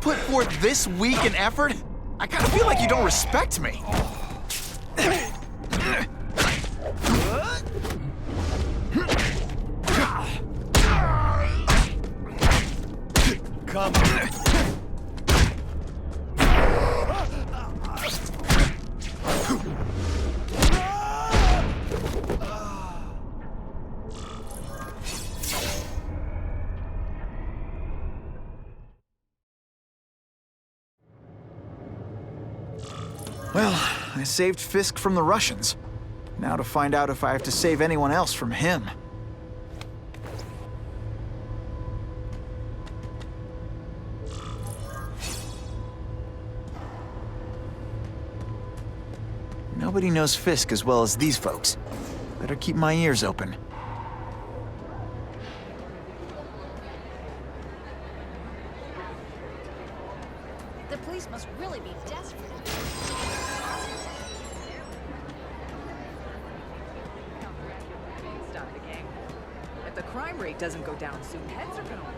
put forth this week and effort, I kind of feel like you don't respect me. Come. Well, I saved Fisk from the Russians. Now to find out if I have to save anyone else from him. Nobody knows Fisk as well as these folks. Better keep my ears open. The police must really be desperate. Stop the gang. If the crime rate doesn't go down soon, heads are gonna roll.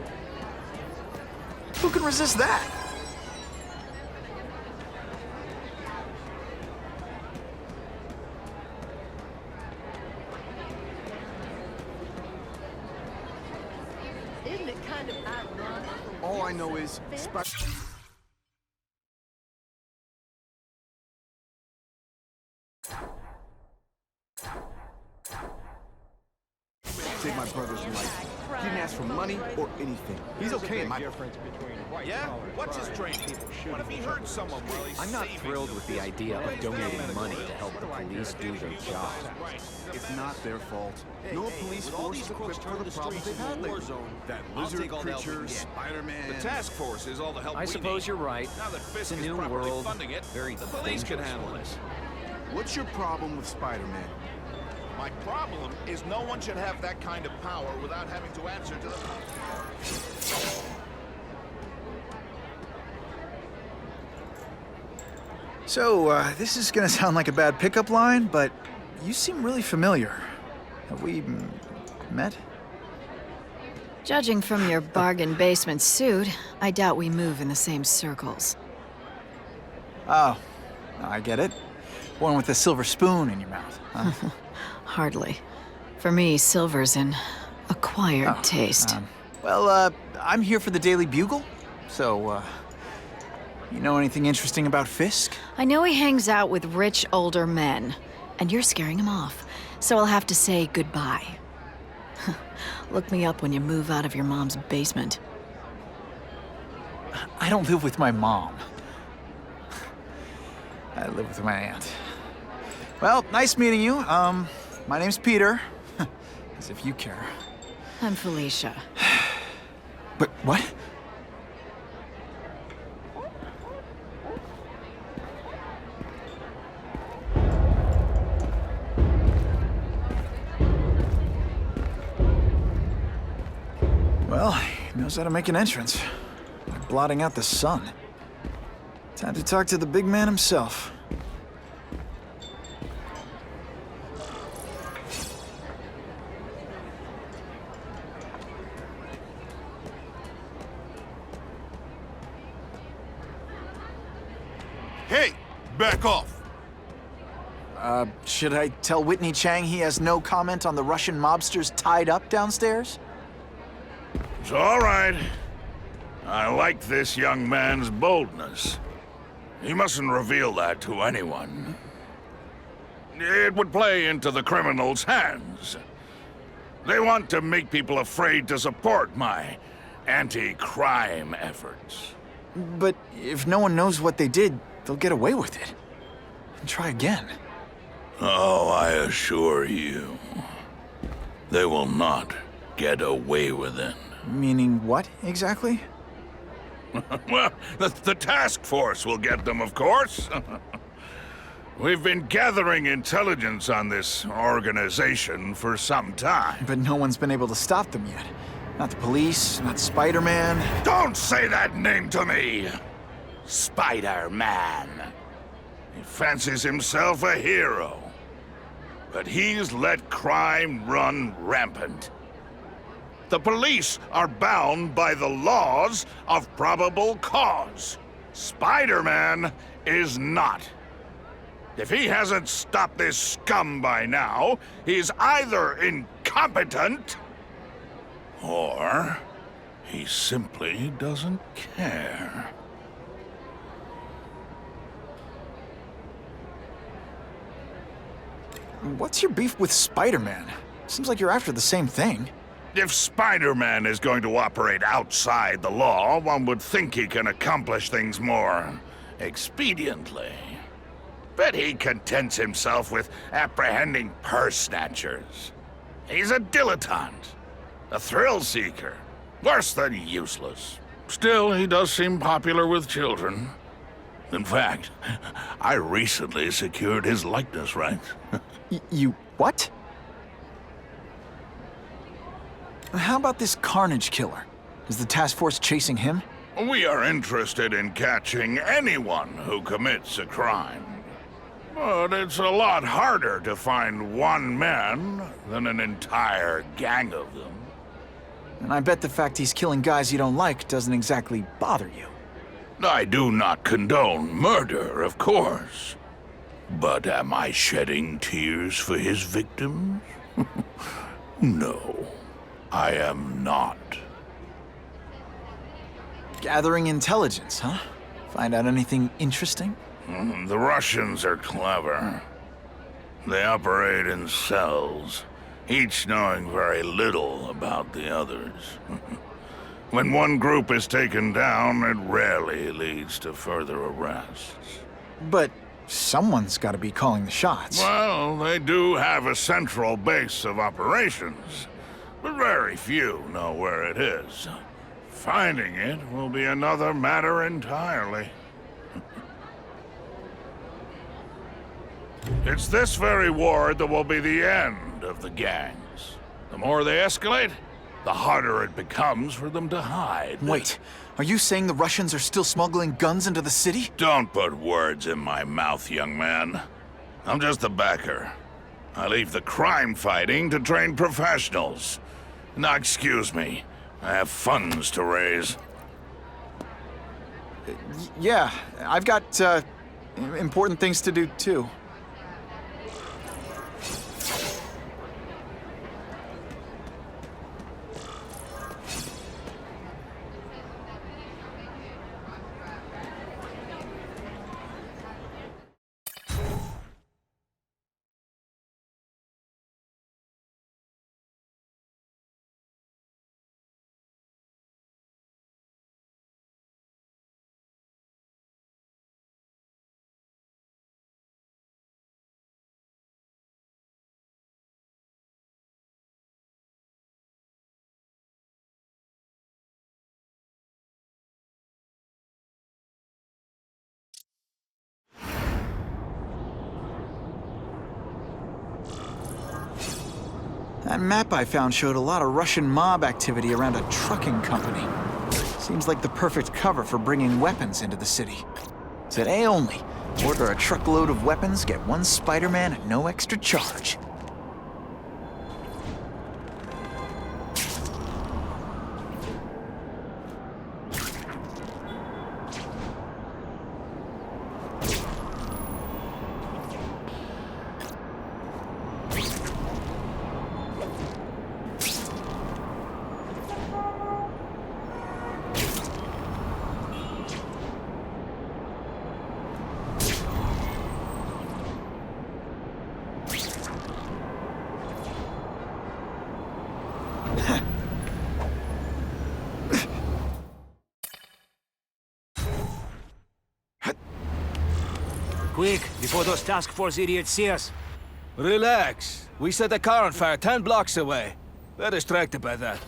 Who can resist that? Isn't it kind of ironic? All I know is Save my brother's life. He didn't ask for money or anything. He's okay in my... Yeah? What's his training? What if he hurt someone while he's I'm not thrilled with the idea of donating money to help the police do their job. It's not their fault. No police force is equipped for the problems they've had lately. That lizard creature, Spider-Man... The task force is all the help I suppose you're right. Now that It's Fisk a is new properly world. funding it, Very the police can dangerous handle one. this. What's your problem with Spider-Man? My problem is no one should have that kind of power without having to answer to the... So, this is gonna sound like a bad pickup line, but you seem really familiar. Have we met? Judging from your bargain basement suit, I doubt we move in the same circles. Oh, I get it. One with a silver spoon in your mouth, huh? Hardly. For me, silver's an acquired taste. Well, I'm here for the Daily Bugle, so, you know anything interesting about Fisk? I know he hangs out with rich older men, and you're scaring him off, so I'll have to say goodbye. Look me up when you move out of your mom's basement. I don't live with my mom. I live with my aunt. Well, nice meeting you. My name's Peter. As if you care. I'm Felicia. But what? Well, he knows how to make an entrance. By blotting out the sun. Time to talk to the big man himself. Hey! Back off! Should I tell Whitney Chang he has no comment on the Russian mobsters tied up downstairs? It's all right. I like this young man's boldness. He mustn't reveal that to anyone. It would play into the criminals' hands. They want to make people afraid to support my anti-crime efforts. But if no one knows what they did, they'll get away with it. And try again. Oh, I assure you, they will not get away with it. Meaning what, exactly? Well, the task force will get them, of course. We've been gathering intelligence on this organization for some time. But no one's been able to stop them yet. Not the police, not Spider-Man. Don't say that name to me! Spider-Man. He fancies himself a hero. But he's let crime run rampant. The police are bound by the laws of probable cause. Spider-Man is not. If he hasn't stopped this scum by now, he's either incompetent or he simply doesn't care. What's your beef with Spider-Man? Seems like you're after the same thing. If Spider-Man is going to operate outside the law, one would think he can accomplish things more expediently. But he contents himself with apprehending purse snatchers. He's a dilettante, a thrill seeker, worse than useless. Still, he does seem popular with children. In fact, I recently secured his likeness rights. You what? How about this Carnage killer? Is the task force chasing him? We are interested in catching anyone who commits a crime. But it's a lot harder to find one man than an entire gang of them. And I bet the fact he's killing guys you don't like doesn't exactly bother you. I do not condone murder, of course. But am I shedding tears for his victims? No, I am not. Gathering intelligence, huh? Find out anything interesting? The Russians are clever. They operate in cells, each knowing very little about the others. When one group is taken down, it rarely leads to further arrests. But someone's got to be calling the shots. Well, they do have a central base of operations, but very few know where it is. Finding it will be another matter entirely. It's this very war that will be the end of the gangs. The more they escalate, the harder it becomes for them to hide. Wait, are you saying the Russians are still smuggling guns into the city? Don't put words in my mouth, young man. I'm just a backer. I leave the crime fighting to trained professionals. Now, excuse me. I have funds to raise. Yeah, I've got, important things to do, too. That map I found showed a lot of Russian mob activity around a trucking company. Seems like the perfect cover for bringing weapons into the city. Today only, order a truckload of weapons, get one Spider-Man at no extra charge. Quick, before those task force idiots see us. Relax. We set a car on fire 10 blocks away. They're distracted by that.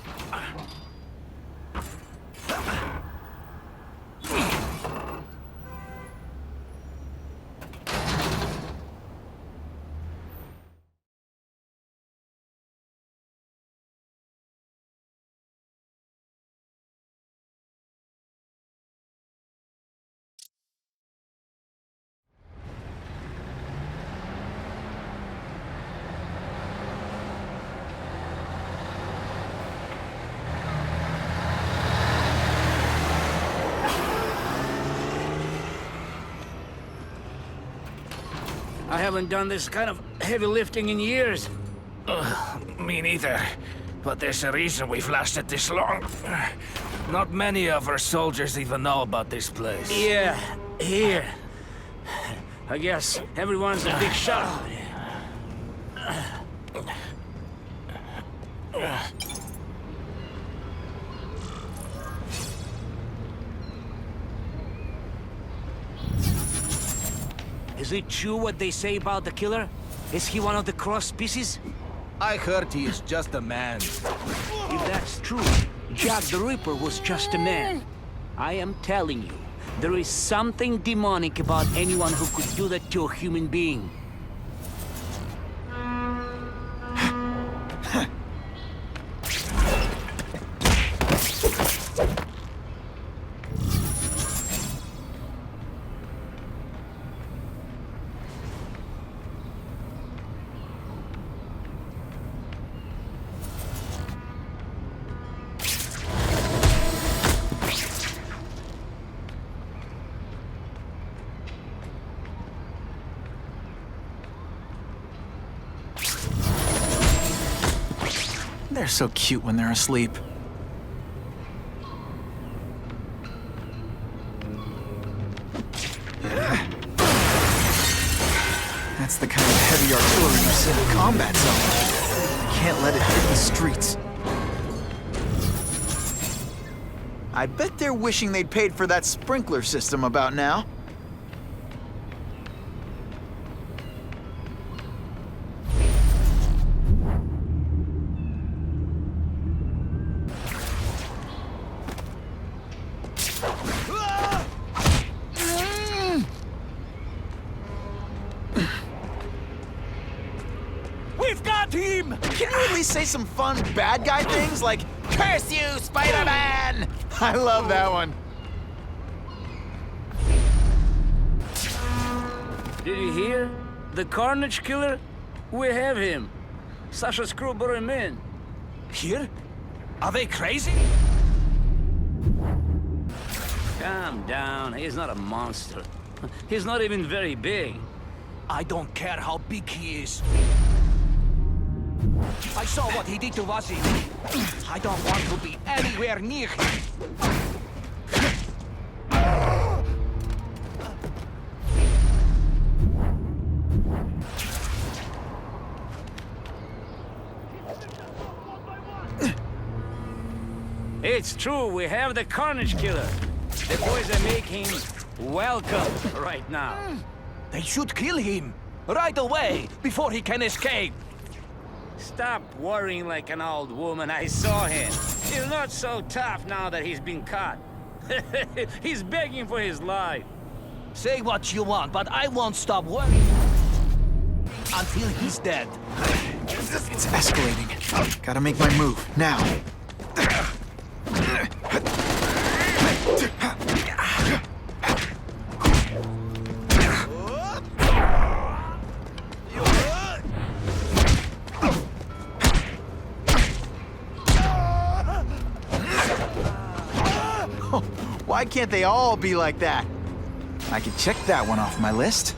I haven't done this kind of heavy lifting in years. Me neither. But there's a reason we've lasted this long. Not many of our soldiers even know about this place. Yeah, here. I guess everyone's a big shot. Is it true what they say about the killer? Is he one of the cross species? I heard he is just a man. If that's true, Jack the Ripper was just a man. I am telling you, there is something demonic about anyone who could do that to a human being. They're so cute when they're asleep. That's the kind of heavy artillery you send in combat zone. You can't let it hit the streets. I bet they're wishing they'd paid for that sprinkler system about now. We've got him! Can you at least say some fun bad guy things like, "Curse you, Spider-Man"? I love that one. Did you hear? The Carnage Killer? We have him. Such a screwball man. Here? Are they crazy? Calm down. He's not a monster. He's not even very big. I don't care how big he is. I saw what he did to Vasi. I don't want to be anywhere near him. It's true, we have the Carnage Killer. The boys are making welcome right now. They should kill him right away before he can escape. Stop worrying like an old woman. I saw him. He's not so tough now that he's been caught. He's begging for his life. Say what you want, but I won't stop worrying until he's dead. It's escalating. Gotta make my move, now. Why can't they all be like that? I can check that one off my list.